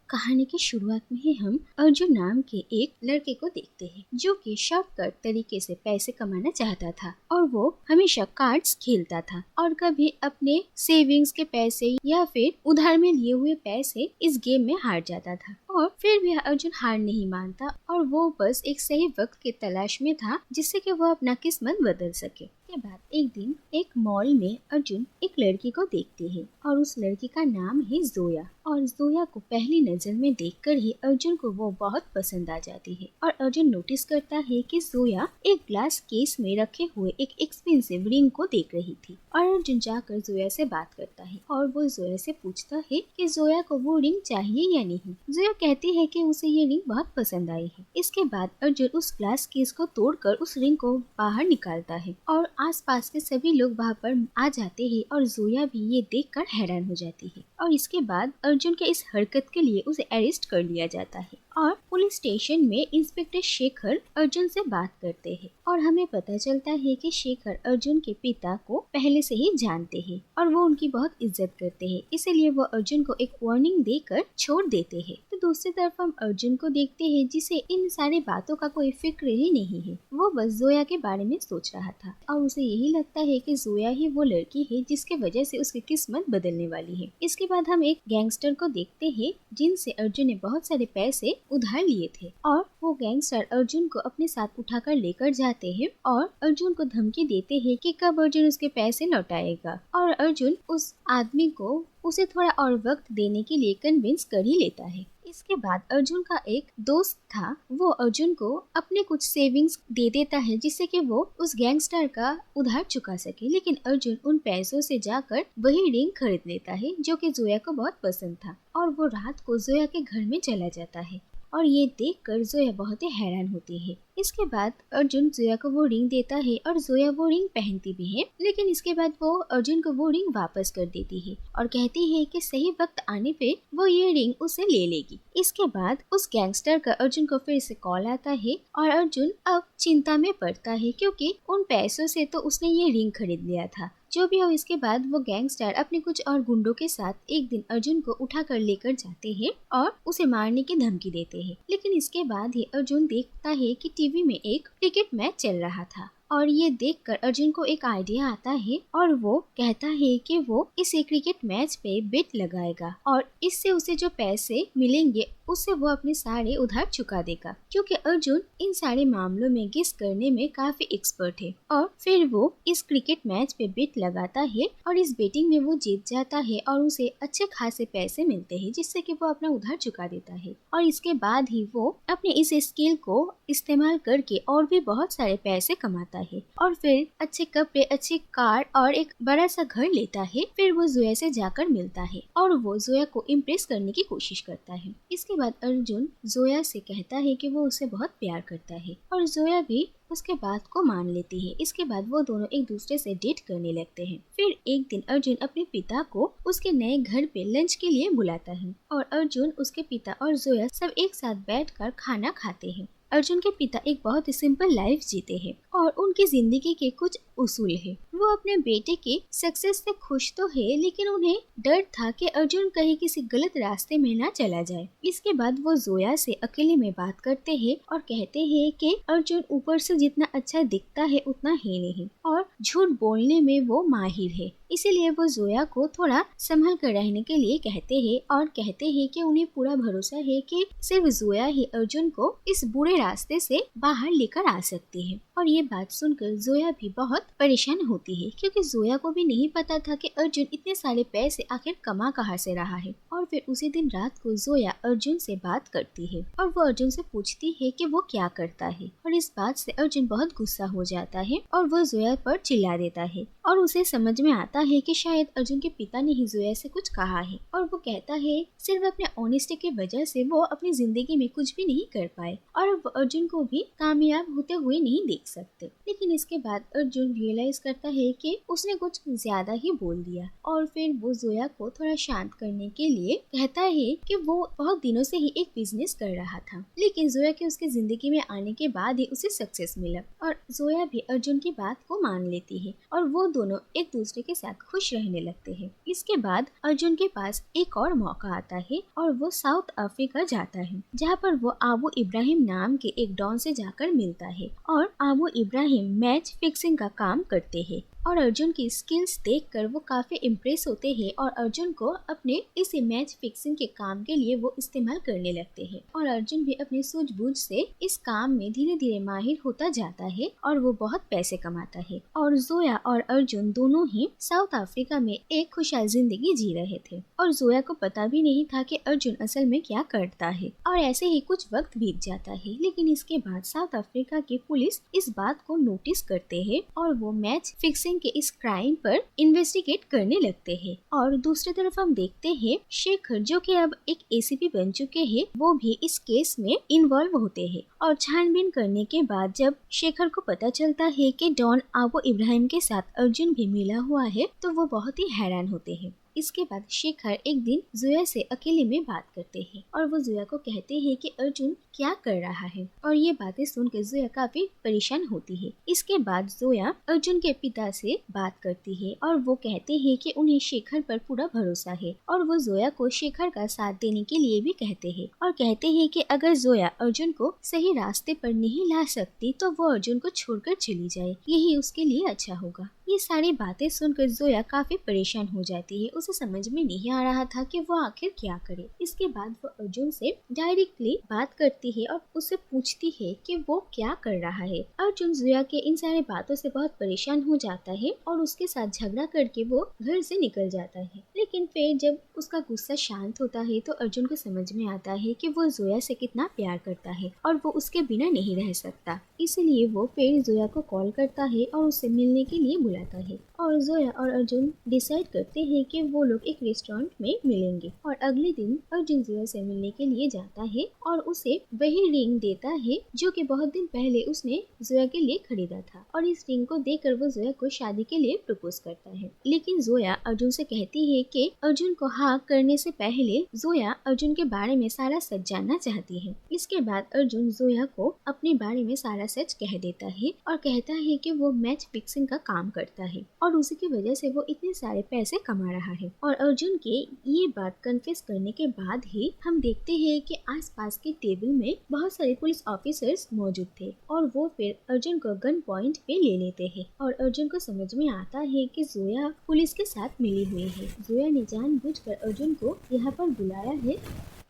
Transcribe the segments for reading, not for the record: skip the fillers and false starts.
कहानी की शुरुआत में ही हम अर्जुन नाम के एक लड़के को देखते हैं जो कि शॉर्टकट तरीके से पैसे कमाना चाहता था और वो हमेशा कार्ड्स खेलता था और कभी अपने सेविंग्स के पैसे या फिर उधार में लिए हुए पैसे इस गेम में हार जाता था। और फिर भी अर्जुन हार नहीं मानता और वो बस एक सही वक्त की तलाश में था जिससे कि वो अपना किस्मत बदल सके। के बाद एक दिन एक मॉल में अर्जुन एक लड़की को देखते हैं और उस लड़की का नाम है जोया। और जोया को पहली नजर में देखकर ही अर्जुन को वो बहुत पसंद आ जाती है और अर्जुन नोटिस करता है कि जोया एक ग्लास केस में रखे हुए एक एक्सपेंसिव रिंग को देख रही थी और अर्जुन जाकर जोया से बात करता है और वो जोया से पूछता है कि जोया को वो रिंग चाहिए या नहीं। जोया कहती है कि उसे ये रिंग बहुत पसंद आई है। इसके बाद अर्जुन उस ग्लास केस को तोड़कर उस रिंग को बाहर निकालता है और आसपास के सभी लोग वहाँ पर आ जाते हैं और जोया भी ये देखकर हैरान हो जाती है और इसके बाद अर्जुन के इस हरकत के लिए उसे अरेस्ट कर लिया जाता है और पुलिस स्टेशन में इंस्पेक्टर शेखर अर्जुन से बात करते हैं और हमें पता चलता है कि शेखर अर्जुन के पिता को पहले से ही जानते हैं और वो उनकी बहुत इज्जत करते हैं, इसीलिए वो अर्जुन को एक वार्निंग देकर छोड़ देते हैं। तो दूसरी तरफ हम अर्जुन को देखते हैं जिसे इन सारी बातों का कोई फिक्र ही नहीं है। वो बस जोया के बारे में सोच रहा था और उसे यही लगता है कि जोया ही वो लड़की है जिसके वजह से उसकी किस्मत बदलने वाली है। इसके बाद हम एक गैंगस्टर को देखते हैं जिनसे अर्जुन ने बहुत सारे पैसे उधार लिए थे और वो गैंगस्टर अर्जुन को अपने साथ उठाकर लेकर जाते हैं और अर्जुन को धमकी देते हैं कि कब अर्जुन उसके पैसे लौटाएगा और अर्जुन उस आदमी को उसे थोड़ा और वक्त देने के लिए कन्विंस कर ही लेता है। इसके बाद अर्जुन का एक दोस्त था, वो अर्जुन को अपने कुछ सेविंग्स दे देता है जिससे कि वो उस गैंगस्टर का उधार चुका सके, लेकिन अर्जुन उन पैसों से जाकर वही रिंग खरीद लेता है जो कि जोया को बहुत पसंद था और वो रात को जोया के घर में चला जाता है और ये देखकर जोया बहुत ही हैरान होती है। इसके बाद अर्जुन जोया को वो रिंग देता है और जोया वो रिंग पहनती भी है, लेकिन इसके बाद वो अर्जुन को वो रिंग वापस कर देती है और कहती है कि सही वक्त आने पे वो ये रिंग उसे ले लेगी। इसके बाद उस गैंगस्टर का अर्जुन को फिर से कॉल आता है और अर्जुन अब चिंता में पड़ता है क्योंकि उन पैसों से तो उसने ये रिंग खरीद लिया था। जो भी हो, इसके बाद वो गैंगस्टर अपने कुछ और गुंडों के साथ एक दिन अर्जुन को उठाकर लेकर जाते हैं और उसे मारने की धमकी देते हैं, लेकिन इसके बाद ही अर्जुन देखता है कि टीवी में एक क्रिकेट मैच चल रहा था और ये देखकर अर्जुन को एक आइडिया आता है और वो कहता है कि वो इस क्रिकेट मैच पे बेट लगाएगा और इससे उसे जो पैसे मिलेंगे उससे वो अपने सारे उधार चुका देगा, क्योंकि अर्जुन इन सारे मामलों में गेस करने में काफी एक्सपर्ट है। और फिर वो इस क्रिकेट मैच पे बेट लगाता है और इस बेटिंग में वो जीत जाता है और उसे अच्छे खासे पैसे मिलते हैं जिससे कि वो अपना उधार चुका देता है और इसके बाद ही वो अपने इस स्किल को इस्तेमाल करके और भी बहुत सारे पैसे कमाता है और फिर अच्छे कपड़े, अच्छे कार और एक बड़ा सा घर लेता है। फिर वो जोया से जाकर मिलता है और वो जोया को इम्प्रेस करने की कोशिश करता है। इसके बाद अर्जुन जोया से कहता है कि वो उसे बहुत प्यार करता है और जोया भी उसके बात को मान लेती है। इसके बाद वो दोनों एक दूसरे से डेट करने लगते हैं। फिर एक दिन अर्जुन अपने पिता को उसके नए घर पे लंच के लिए बुलाता है और अर्जुन, उसके पिता और जोया सब एक साथ बैठकर खाना खाते हैं। अर्जुन के पिता एक बहुत ही सिंपल लाइफ जीते हैं और उनकी जिंदगी के कुछ उसूल है। वो अपने बेटे के सक्सेस से खुश तो है, लेकिन उन्हें डर था कि अर्जुन कहीं किसी गलत रास्ते में ना चला जाए। इसके बाद वो जोया से अकेले में बात करते हैं और कहते हैं कि अर्जुन ऊपर से जितना अच्छा दिखता है उतना ही नहीं और झूठ बोलने में वो माहिर है, इसीलिए वो जोया को थोड़ा संभल कर रहने के लिए कहते हैं और कहते हैं कि उन्हें पूरा भरोसा है कि सिर्फ जोया ही अर्जुन को इस बुरे रास्ते से बाहर लेकर आ सकती है। और ये बात सुनकर जोया भी बहुत परेशान होती है क्योंकि जोया को भी नहीं पता था कि अर्जुन इतने सारे पैसे आखिर कमा कहाँ से रहा है। और फिर उसी दिन रात को जोया अर्जुन से बात करती है और वो अर्जुन से पूछती है कि वो क्या करता है और इस बात से अर्जुन बहुत गुस्सा हो जाता है और वो जोया पर चिल्ला देता है और उसे समझ में आता है कि शायद अर्जुन के पिता ने ही जोया से कुछ कहा है और वो कहता है सिर्फ अपने ऑनेस्टी की वजह से वो अपनी जिंदगी में कुछ भी नहीं कर पाए और वो अर्जुन को भी कामयाब होते हुए नहीं देख सकते। लेकिन इसके बाद अर्जुन रियलाइज करता है कि उसने कुछ ज्यादा ही बोल दिया और फिर वो जोया को थोड़ा शांत करने के लिए कहता है कि वो बहुत दिनों से ही एक बिजनेस कर रहा था, लेकिन जोया के उसके जिंदगी में आने के बाद ही उसे सक्सेस मिला और जोया भी अर्जुन की बात को मान लेती है और वो दोनों एक दूसरे के साथ खुश रहने लगते हैं। इसके बाद अर्जुन के पास एक और मौका आता है और वो साउथ अफ्रीका जाता है, जहाँ पर वो आबू इब्राहिम नाम के एक डॉन से जाकर मिलता है और आबू इब्राहिम मैच फिक्सिंग का काम करते हैं और अर्जुन की स्किल्स देखकर वो काफी इम्प्रेस होते हैं और अर्जुन को अपने इस मैच फिक्सिंग के काम के लिए वो इस्तेमाल करने लगते हैं और अर्जुन भी अपनी सूझबूझ से इस काम में धीरे धीरे माहिर होता जाता है और वो बहुत पैसे कमाता है और जोया और अर्जुन दोनों ही साउथ अफ्रीका में एक खुशहाल जिंदगी जी रहे थे और जोया को पता भी नहीं था कि अर्जुन असल में क्या करता है। और ऐसे ही कुछ वक्त बीत जाता है, लेकिन इसके बाद साउथ अफ्रीका की पुलिस इस बात को नोटिस करते हैं और वो मैच फिक्सिंग के इस क्राइम पर इन्वेस्टिगेट करने लगते हैं। और दूसरी तरफ हम देखते हैं शेखर, जो कि अब एक एसीपी बन चुके हैं, वो भी इस केस में इन्वॉल्व होते हैं और छानबीन करने के बाद जब शेखर को पता चलता है कि डॉन आबू इब्राहिम के साथ अर्जुन भी मिला हुआ है तो वो बहुत ही हैरान होते हैं। इसके बाद शेखर एक दिन जोया से अकेले में बात करते हैं और वो जोया को कहते हैं कि अर्जुन क्या कर रहा है और ये बातें सुनकर जोया काफी परेशान होती है। इसके बाद जोया अर्जुन के पिता से बात करती है और वो कहते हैं कि उन्हें शेखर पर पूरा भरोसा है और वो जोया को शेखर का साथ देने के लिए भी कहते हैं और कहते हैं कि अगर जोया अर्जुन को सही रास्ते पर नहीं ला सकती तो वो अर्जुन को छोड़कर चली जाए, यही उसके लिए अच्छा होगा। ये सारी बातें सुनकर जोया काफी परेशान हो जाती है, उसे समझ में नहीं आ रहा था कि वो आखिर क्या करे। इसके बाद वो अर्जुन से डायरेक्टली बात करती है और उससे पूछती है कि वो क्या कर रहा है। अर्जुन जोया के इन सारी बातों से बहुत परेशान हो जाता है और उसके साथ झगड़ा करके वो घर से निकल जाता है। लेकिन फिर जब उसका गुस्सा शांत होता है तो अर्जुन को समझ में आता है कि वो जोया से कितना प्यार करता है और वो उसके बिना नहीं रह सकता। इसलिए वो फिर जोया को कॉल करता है और उससे मिलने के लिए बुलाता है और जोया और अर्जुन डिसाइड करते हैं कि वो लोग एक रेस्टोरेंट में मिलेंगे। और अगले दिन अर्जुन जोया से मिलने के लिए जाता है और उसे वही रिंग देता है जो कि बहुत दिन पहले उसने जोया के लिए खरीदा था और इस रिंग को देखकर वो जोया को शादी के लिए प्रपोज करता है। लेकिन जोया अर्जुन से कहती है कि अर्जुन को हाँ करने से पहले जोया अर्जुन के बारे में सारा सच जानना चाहती है। इसके बाद अर्जुन जोया को अपने बारे में सारा सच कह देता है और कहता है कि वो मैच फिक्सिंग का काम करता है और उसी की वजह से वो इतने सारे पैसे कमा रहा है। और अर्जुन के ये बात कन्फेस करने के बाद ही हम देखते हैं कि आसपास के टेबल में बहुत सारे पुलिस ऑफिसर्स मौजूद थे और वो फिर अर्जुन को गन पॉइंट पे ले लेते हैं और अर्जुन को समझ में आता है कि जोया पुलिस के साथ मिली हुई है। जोया ने जानबूझकर अर्जुन को यहाँ पर बुलाया है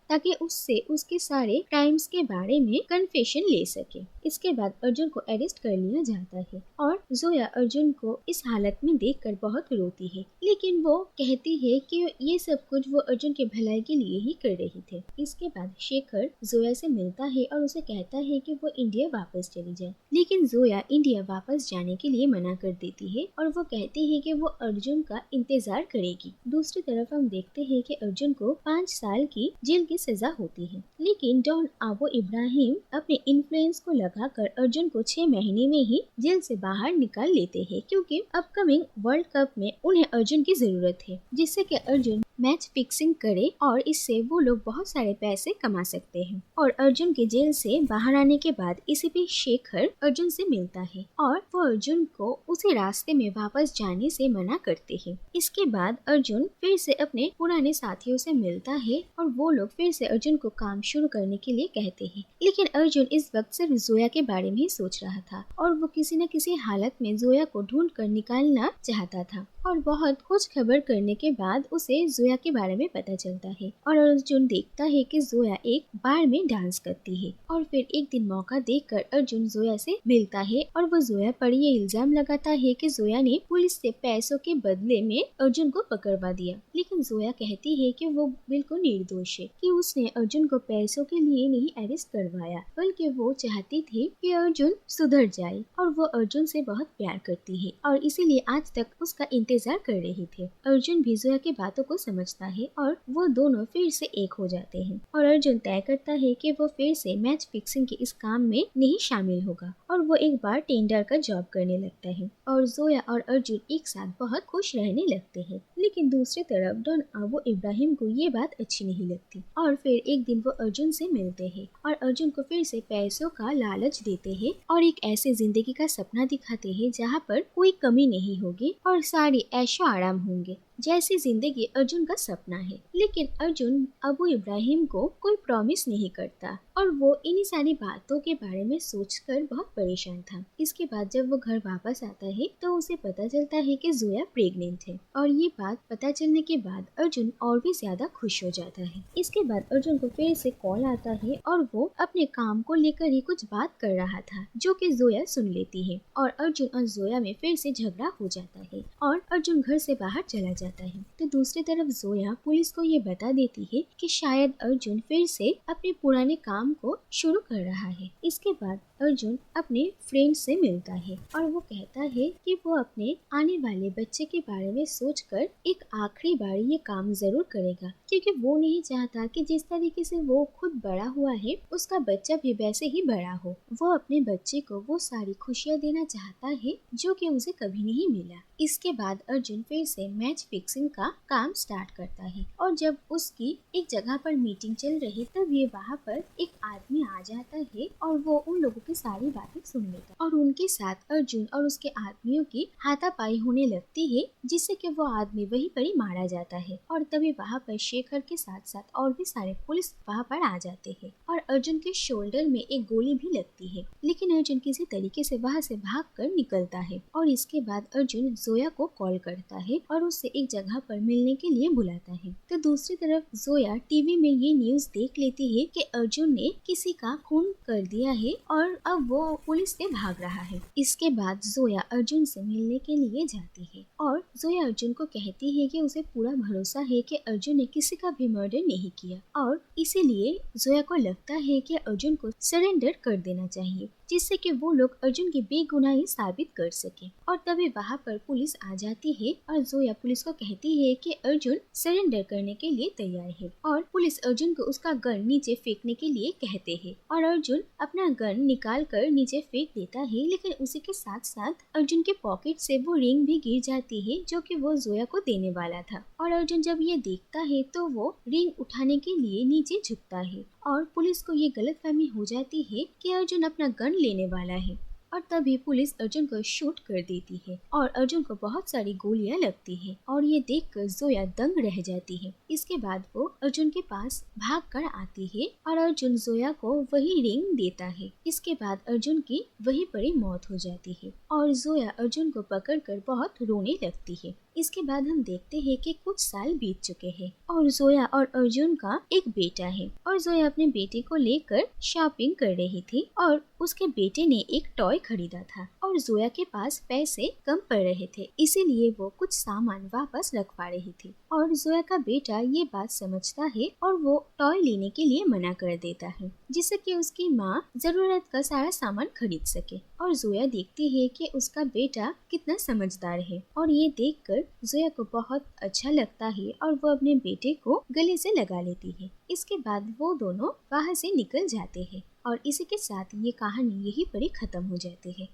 ताकि उससे उसके सारे क्राइम्स के बारे में कन्फेशन ले सके। इसके बाद अर्जुन को अरेस्ट कर लिया जाता है और जोया अर्जुन को इस हालत में देखकर बहुत रोती है, लेकिन वो कहती है कि ये सब कुछ वो अर्जुन के भलाई के लिए ही कर रही थी। इसके बाद शेखर जोया से मिलता है और उसे कहता है कि वो इंडिया वापस चली जाए, लेकिन जोया इंडिया वापस जाने के लिए मना कर देती है और वो कहती है कि वो अर्जुन का इंतजार करेगी। दूसरी तरफ हम देखते हैं कि अर्जुन को 5 साल की जेल की सजा होती है, लेकिन डॉन आबू इब्राहिम अपने इन्फ्लुएंस को लगाकर अर्जुन को 6 महीने में ही जेल से बाहर निकाल लेते हैं, क्योंकि अपकमिंग वर्ल्ड कप में उन्हें अर्जुन की जरूरत है, जिससे कि अर्जुन मैच फिक्सिंग करे और इससे वो लोग बहुत सारे पैसे कमा सकते हैं। और अर्जुन के जेल से बाहर आने के बाद एसीपी शेखर अर्जुन से मिलता है और वो अर्जुन को उसी रास्ते में वापस जाने से मना करते हैं। इसके बाद अर्जुन फिर से अपने पुराने साथियों से मिलता है और वो लोग फिर से अर्जुन को काम शुरू करने के लिए कहते हैं, लेकिन अर्जुन इस वक्त सिर्फ जोया के बारे में ही सोच रहा था और वो किसी न किसी हालत में जोया को ढूंढ कर निकालना चाहता था। और बहुत कुछ खबर करने के बाद उसे जोया के बारे में पता चलता है और अर्जुन देखता है कि जोया एक बार में डांस करती है और फिर एक दिन मौका देखकर अर्जुन जोया से मिलता है और वो जोया पर ये इल्जाम लगाता है कि जोया ने पुलिस से पैसों के बदले में अर्जुन को पकड़वा दिया, लेकिन जोया कहती है कि वो बिल्कुल निर्दोष है, कि उसने अर्जुन को पैसों के लिए नहीं अरेस्ट करवाया, बल्कि वो चाहती थी कि अर्जुन सुधर जाए और वो अर्जुन से बहुत प्यार करती है और इसीलिए आज तक उसका इंतजार कर रहे थे। अर्जुन भी जोया की बातों को समझता है और वो दोनों फिर से एक हो जाते हैं और अर्जुन तय करता है कि वो फिर से मैच फिक्सिंग के इस काम में नहीं शामिल होगा और वो एक बार टेंडर का जॉब करने लगता है और जोया और अर्जुन एक साथ बहुत खुश रहने लगते हैं। लेकिन दूसरी तरफ डॉन अबू इब्राहिम को ये बात अच्छी नहीं लगती और फिर एक दिन वो अर्जुन से मिलते हैं और अर्जुन को फिर से पैसों का लालच देते हैं और एक ऐसे जिंदगी का सपना दिखाते हैं जहाँ पर कोई कमी नहीं होगी और सारे ऐशो आराम होंगे, जैसी जिंदगी अर्जुन का सपना है। लेकिन अर्जुन अबू इब्राहिम को कोई प्रॉमिस नहीं करता और वो इन्हीं सारी बातों के बारे में सोचकर बहुत परेशान था। इसके बाद जब वो घर वापस आता है तो उसे पता चलता है कि जोया प्रेग्नेंट है और ये बात पता चलने के बाद अर्जुन और भी ज्यादा खुश हो जाता है। इसके बाद अर्जुन को फिर से कॉल आता है और वो अपने काम को लेकर ही कुछ बात कर रहा था जो कि जोया सुन लेती है और अर्जुन और जोया में फिर से झगड़ा हो जाता है और अर्जुन घर से बाहर चला जाता है। तो दूसरी तरफ जोया पुलिस को ये बता देती है कि शायद अर्जुन फिर से अपने पुराने काम को शुरू कर रहा है। इसके बाद अर्जुन अपने फ्रेंड से मिलता है और वो कहता है कि वो अपने आने वाले बच्चे के बारे में सोचकर एक आखिरी बार ये काम जरूर करेगा क्योंकि वो नहीं चाहता कि जिस तरीके से वो खुद बड़ा हुआ है उसका बच्चा भी वैसे ही बड़ा हो। वो अपने बच्चे को वो सारी खुशियाँ देना चाहता है जो कि उसे कभी नहीं मिला। इसके बाद अर्जुन फिर से मैच फिक्सिंग का काम स्टार्ट करता है और जब उसकी एक जगह पर मीटिंग चल रही तब ये वहाँ पर एक आदमी आ जाता है और वो उन लोगों की सारी बातें सुन लेता है और उनके साथ अर्जुन और उसके आदमियों की हाथापाई होने लगती है जिससे कि वो आदमी वहीं पर ही मारा जाता है और तभी वहाँ पर शेखर के साथ साथ और भी सारे पुलिस वहाँ पर आ जाते हैं और अर्जुन के शोल्डर में एक गोली भी लगती है। लेकिन अर्जुन किसी तरीके से वहाँ से भागकर निकलता है और इसके बाद अर्जुन जोया को कॉल करता है और उससे एक जगह पर मिलने के लिए बुलाता है। तो दूसरी तरफ जोया टीवी में ये न्यूज देख लेती है कि अर्जुन ने किसी का खून कर दिया है और अब वो पुलिस से भाग रहा है। इसके बाद जोया अर्जुन से मिलने के लिए जाती है और जोया अर्जुन को कहती है कि उसे पूरा भरोसा है कि अर्जुन ने किसी का भी मर्डर नहीं किया और इसीलिए जोया को लगता है कि अर्जुन को सरेंडर कर देना चाहिए जिससे कि वो लोग अर्जुन की बेगुनाही साबित कर सके। और तभी वहाँ पर पुलिस आ जाती है और जोया पुलिस को कहती है कि अर्जुन सरेंडर करने के लिए तैयार है और पुलिस अर्जुन को उसका गन नीचे फेंकने के लिए कहते हैं और अर्जुन अपना गन निकाल कर नीचे फेंक देता है। लेकिन उसी के साथ साथ अर्जुन के पॉकेट से वो रिंग भी गिर जाती है जो कि वो जोया को देने वाला था और अर्जुन जब ये देखता है तो वो रिंग उठाने के लिए नीचे झुकता है और पुलिस को ये गलतफहमी हो जाती है कि अर्जुन अपना गन लेने वाला है और तभी पुलिस अर्जुन को शूट कर देती है और अर्जुन को बहुत सारी गोलियां लगती है और ये देखकर जोया दंग रह जाती है। इसके बाद वो अर्जुन के पास भाग कर आती है और अर्जुन जोया को वही रिंग देता है। इसके बाद अर्जुन की वहीं पर ही मौत हो जाती है और जोया अर्जुन को पकड़कर बहुत रोने लगती है। इसके बाद हम देखते हैं कि कुछ साल बीत चुके हैं और जोया और अर्जुन का एक बेटा है और जोया अपने बेटे को लेकर शॉपिंग कर रही थी और उसके बेटे ने एक टॉय खरीदा था और जोया के पास पैसे कम पड़ रहे थे इसीलिए वो कुछ सामान वापस रखवा रही थी और जोया का बेटा ये बात समझता है और वो टॉय लेने के लिए मना कर देता है जिससे कि उसकी माँ जरूरत का सारा सामान खरीद सके और जोया देखती है कि उसका बेटा कितना समझदार है और ये देखकर जोया को बहुत अच्छा लगता है और वो अपने बेटे को गले से लगा लेती है। इसके बाद वो दोनों वहाँ से निकल जाते हैं और इसी के साथ ये कहानी यहीं पर ही खत्म हो जाती है।